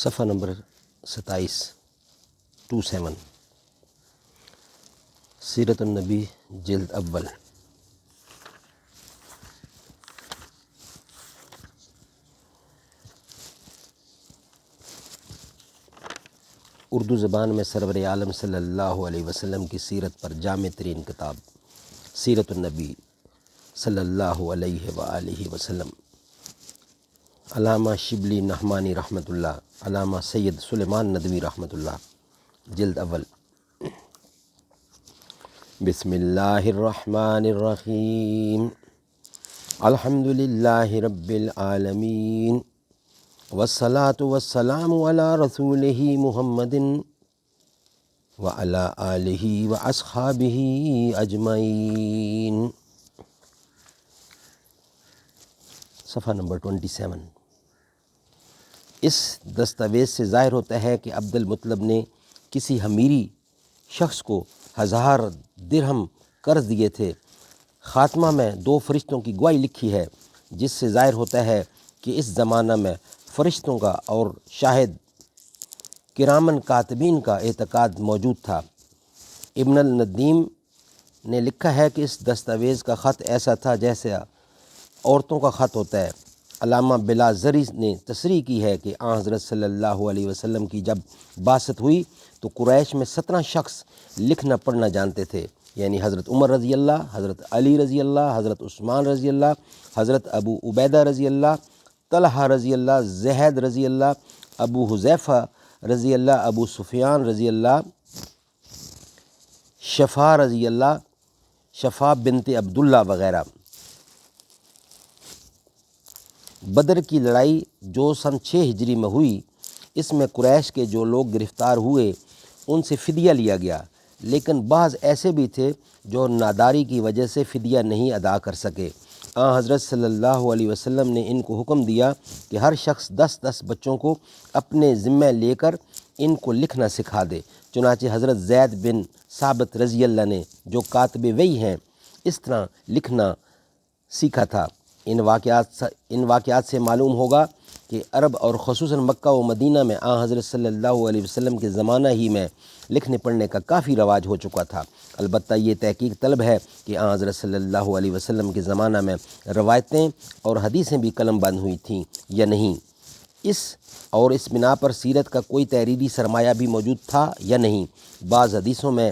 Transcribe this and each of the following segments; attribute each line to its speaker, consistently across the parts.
Speaker 1: صفحہ نمبر 27 سیرت النبی جلد اول۔ اردو زبان میں سرور عالم صلی اللہ علیہ وسلم کی سیرت پر جامع ترین کتاب سیرت النبی صلی اللہ علیہ وآلہ وسلم، علامہ شبلی نعمانی رحمۃ اللہ، علامہ سید سلیمان ندوی رحمۃ اللہ، جلد اول۔ بسم اللہ الرحمن الرحیم، الحمد للہ رب العالمین، والصلاة والسلام علی رسولہ محمد وعلی آلہ واصحابہ اجمعین۔ صفحہ نمبر 27۔ اس دستاویز سے ظاہر ہوتا ہے کہ عبد المطلب نے کسی حمیری شخص کو 1000 درہم قرض دیے تھے۔ خاتمہ میں 2 فرشتوں کی گواہی لکھی ہے، جس سے ظاہر ہوتا ہے کہ اس زمانہ میں فرشتوں کا اور شاہد کرامن کاتبین کا اعتقاد موجود تھا۔ ابن الندیم نے لکھا ہے کہ اس دستاویز کا خط ایسا تھا جیسے عورتوں کا خط ہوتا ہے۔ علامہ بلازری نے تصریح کی ہے کہ آن حضرت صلی اللہ علیہ وسلم کی جب بعثت ہوئی تو قریش میں 17 شخص لکھنا پڑھنا جانتے تھے، یعنی حضرت عمر رضی اللہ، حضرت علی رضی اللہ، حضرت عثمان رضی اللہ، حضرت ابو عبیدہ رضی اللہ، طلحہ رضی اللہ، زید رضی اللہ، ابو حذیفہ رضی اللہ، ابو سفیان رضی اللہ، شفا رضی اللہ، شفا بنت عبداللہ وغیرہ۔ بدر کی لڑائی جو سن 6 ہجری میں ہوئی، اس میں قریش کے جو لوگ گرفتار ہوئے ان سے فدیہ لیا گیا، لیکن بعض ایسے بھی تھے جو ناداری کی وجہ سے فدیہ نہیں ادا کر سکے۔ آن حضرت صلی اللہ علیہ وسلم نے ان کو حکم دیا کہ ہر شخص 10 بچوں کو اپنے ذمہ لے کر ان کو لکھنا سکھا دے۔ چنانچہ حضرت زید بن ثابت رضی اللہ نے، جو کاتب وحی ہیں، اس طرح لکھنا سیکھا تھا۔ ان واقعات سے معلوم ہوگا کہ عرب اور خصوصاً مکہ و مدینہ میں آن حضرت صلی اللہ علیہ وسلم کے زمانہ ہی میں لکھنے پڑھنے کا کافی رواج ہو چکا تھا۔ البتہ یہ تحقیق طلب ہے کہ آن حضرت صلی اللہ علیہ وسلم کے زمانہ میں روایتیں اور حدیثیں بھی قلم بند ہوئی تھیں یا نہیں، اس بنا پر سیرت کا کوئی تحریری سرمایہ بھی موجود تھا یا نہیں۔ بعض حدیثوں میں،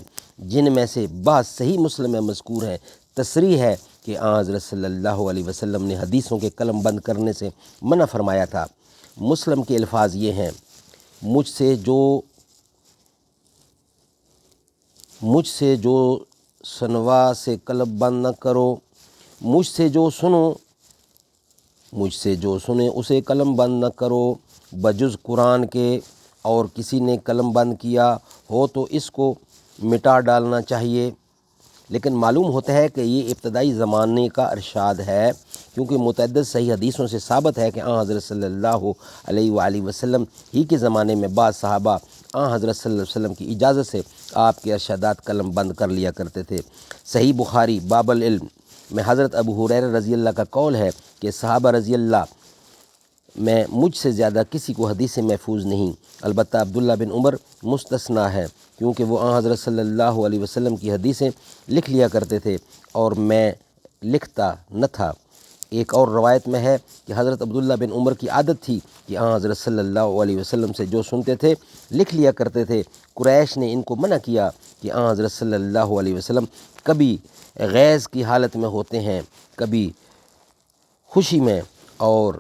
Speaker 1: جن میں سے بعض صحیح مسلم میں مذکور ہیں، تصریح ہے کہ آن حضرت صلی اللہ علیہ وسلم نے حدیثوں کے قلم بند کرنے سے منع فرمایا تھا۔ مسلم کے الفاظ یہ ہیں: مجھ سے جو سنوا سے قلم بند نہ کرو، مجھ سے جو سنے اسے قلم بند نہ کرو، بجز قرآن کے اور کسی نے قلم بند کیا ہو تو اس کو مٹا ڈالنا چاہیے۔ لیکن معلوم ہوتا ہے کہ یہ ابتدائی زمانے کا ارشاد ہے، کیونکہ متعدد صحیح حدیثوں سے ثابت ہے کہ آن حضرت صلی اللہ علیہ وآلہ وسلم ہی کے زمانے میں بعض صحابہ آن حضرت صلی اللہ علیہ وسلم کی اجازت سے آپ کے ارشادات قلم بند کر لیا کرتے تھے۔ صحیح بخاری باب العلم میں حضرت ابو ہریرہ رضی اللہ کا قول ہے کہ صحابہ رضی اللہ میں مجھ سے زیادہ کسی کو حدیثیں محفوظ نہیں، البتہ عبداللہ بن عمر مستثنیٰ ہے، کیونکہ وہ آن حضرت صلی اللہ علیہ وسلم کی حدیثیں لکھ لیا کرتے تھے اور میں لکھتا نہ تھا۔ ایک اور روایت میں ہے کہ حضرت عبداللہ بن عمر کی عادت تھی کہ آن حضرت صلی اللہ علیہ وسلم سے جو سنتے تھے لکھ لیا کرتے تھے۔ قریش نے ان کو منع کیا کہ آن حضرت صلی اللہ علیہ وسلم کبھی غیظ کی حالت میں ہوتے ہیں، کبھی خوشی میں، اور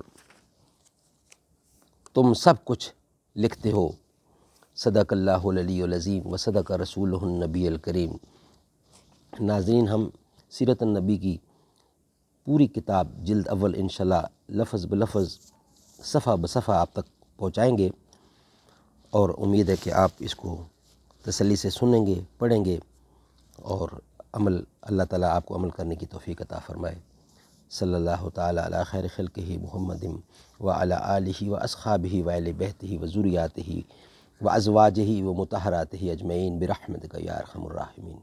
Speaker 1: تم سب کچھ لکھتے ہو۔ صدق اللہ العلی العظیم و صدق رسولہ النبی الکریم۔ ناظرین، ہم سیرت النبی کی پوری کتاب جلد اول انشاءاللہ لفظ بلفظ، صفحہ بصفحہ آپ تک پہنچائیں گے، اور امید ہے کہ آپ اس کو تسلی سے سنیں گے، پڑھیں گے، اور اللہ تعالیٰ آپ کو عمل کرنے کی توفیق عطا فرمائے۔ صلی اللہ تعالیٰ علی خیر خلقہ محمد وعلی آلہ واصحابہ واہل بیتہ وذریاتہ وازواجہ ومطہراتہ اجمعین برحمتک یا ارحم الراحمین۔